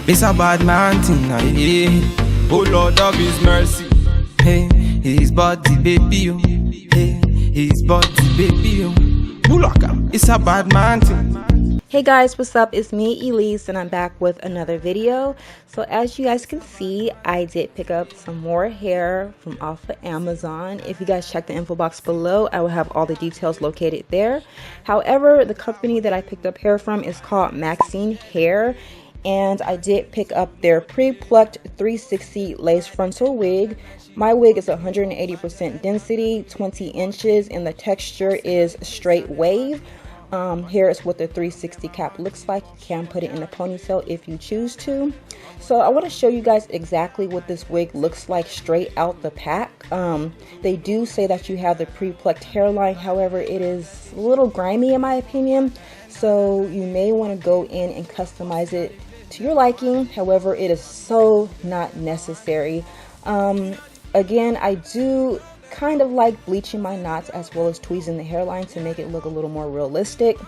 It's a bad man thing, yeah. Oh Lord of His mercy. Hey, His body baby, oh. Hey, His body baby, oh. Bulaka, it's a bad man thing. Hey guys, what's up? It's me, Elise, and I'm back with another video. So as you guys can see, I did pick up some more hair from off of Amazon. If you guys check the info box below, I will have all the details located there. However, the company that I picked up hair from is called Maxine Hair, and I did pick up their pre-plucked 360 lace frontal wig. My wig is 180% density, 20 inches, and the texture is straight wave. Here is what the 360 cap looks like. You can put it in a ponytail if you choose to. So I want to show you guys exactly what this wig looks like straight out the pack. They do say that you have the pre-plucked hairline, however it is a little grimy in my opinion, so you may want to go in and customize it to your liking. However, it is so not necessary. Again, I do kind of like bleaching my knots as well as tweezing the hairline to make it look a little more realistic.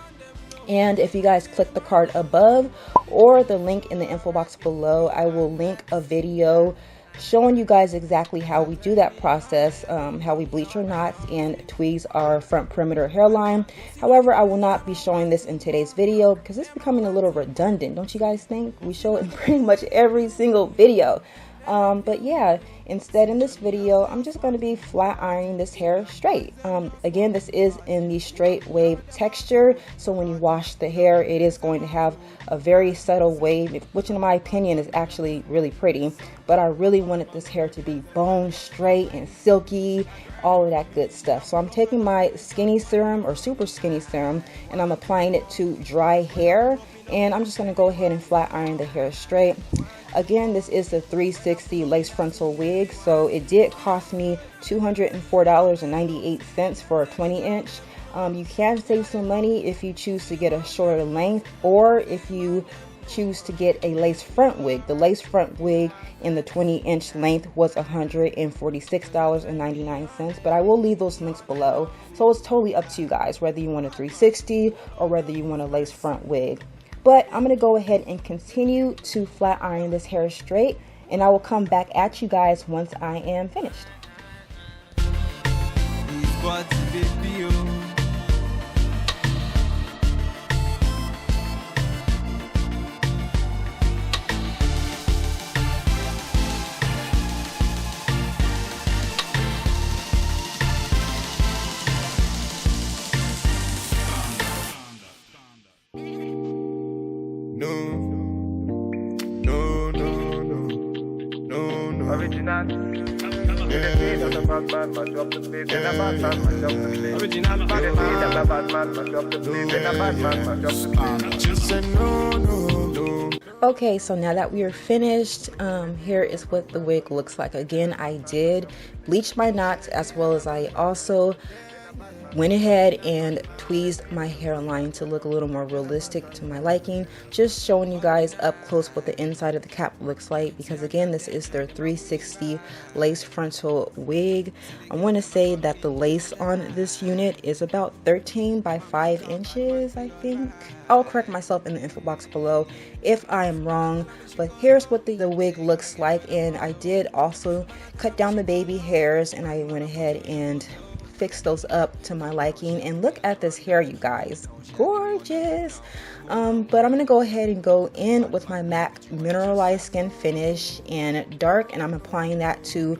And if you guys click the card above or the link in the info box below, I will link a video showing you guys exactly how we do that process, how we bleach our knots and tweeze our front perimeter hairline. However, I will not be showing this in today's video because it's becoming a little redundant, don't you guys think? We show it in pretty much every single video. But yeah, instead in this video, I'm just going to be flat ironing this hair straight. Again, this is in the straight wave texture, so when you wash the hair, it is going to have a very subtle wave, which in my opinion is actually really pretty. But I really wanted this hair to be bone straight and silky, all of that good stuff. So I'm taking my skinny serum or super skinny serum and I'm applying it to dry hair, and I'm just going to go ahead and flat iron the hair straight. Again, this is the 360 lace frontal wig, so it did cost me $204.98 for a 20 inch. You can save some money if you choose to get a shorter length, or if you choose to get a lace front wig. The lace front wig in the 20 inch length was $146.99, but I will leave those links below. So it's totally up to you guys, whether you want a 360 or whether you want a lace front wig. But I'm going to go ahead and continue to flat iron this hair straight, and I will come back at you guys once I am finished. Okay, so now that we are finished, here is what the wig looks like. Again, I did bleach my knots, as well as I also went ahead and tweezed my hairline to look a little more realistic to my liking. Just showing you guys up close what the inside of the cap looks like, because again, this is their 360 lace frontal wig. I want to say that the lace on this unit is about 13 by 5 inches, I think. I'll correct myself in the info box below if I am wrong, but here's what the wig looks like. And I did also cut down the baby hairs, and I went ahead and fix those up to my liking. And look at this hair, you guys, gorgeous. But I'm gonna go ahead and go in with my MAC mineralized skin finish in dark, and I'm applying that to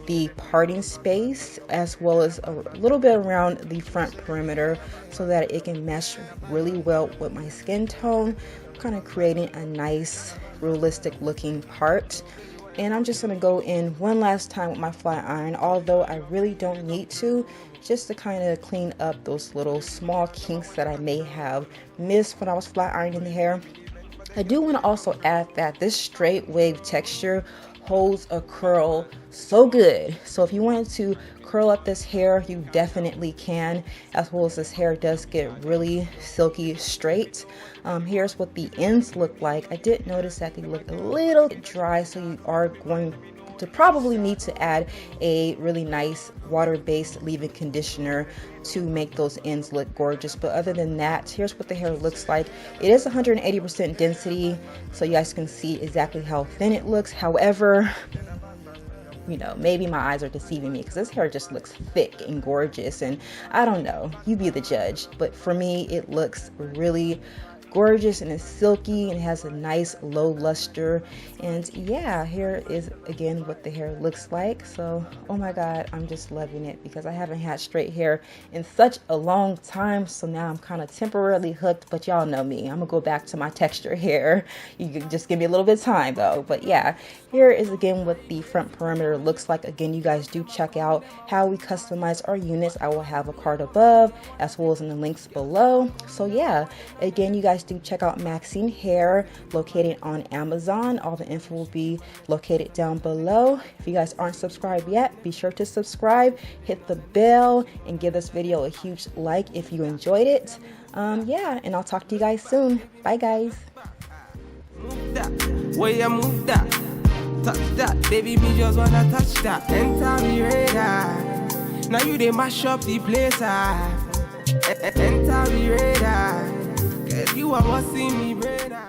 the parting space as well as a little bit around the front perimeter so that it can mesh really well with my skin tone, kind of creating a nice realistic looking part. And I'm just going to go in one last time with my flat iron, although I really don't need to, just to kind of clean up those little small kinks that I may have missed when I was flat ironing the hair. I do want to also add that this straight wave texture holds a curl so good. So if you wanted to curl up this hair, you definitely can, as well as this hair does get really silky straight. Here's what the ends look like. I did notice that they look a little dry, so you are going to probably need to add a really nice water-based leave-in conditioner to make those ends look gorgeous. But other than that, here's what the hair looks like. It is 180% density, so you guys can see exactly how thin it looks. However, you know, maybe my eyes are deceiving me because this hair just looks thick and gorgeous, and I don't know, you be the judge. But for me, it looks really gorgeous and it's silky and it has a nice low luster. And yeah, here is again what the hair looks like. So oh my god, I'm just loving it because I haven't had straight hair in such a long time, so now I'm kind of temporarily hooked. But y'all know me, I'm gonna go back to my texture hair. You can just give me a little bit of time though. But yeah, here is again what the front perimeter looks like. Again, you guys do check out how we customize our units. I will have a card above as well as in the links below. So yeah, again, you guys do check out Maxine Hair, located on Amazon. All the info will be located down below. If you guys aren't subscribed yet, be sure to subscribe, hit the bell, and give this video a huge like if you enjoyed it. Yeah, and I'll talk to you guys soon. Bye guys. Move that, way you move that, touch that, baby, me just wanna touch that. Enter me radar, now you they mash up the place. Enter me radar, cause you are what's in me brain.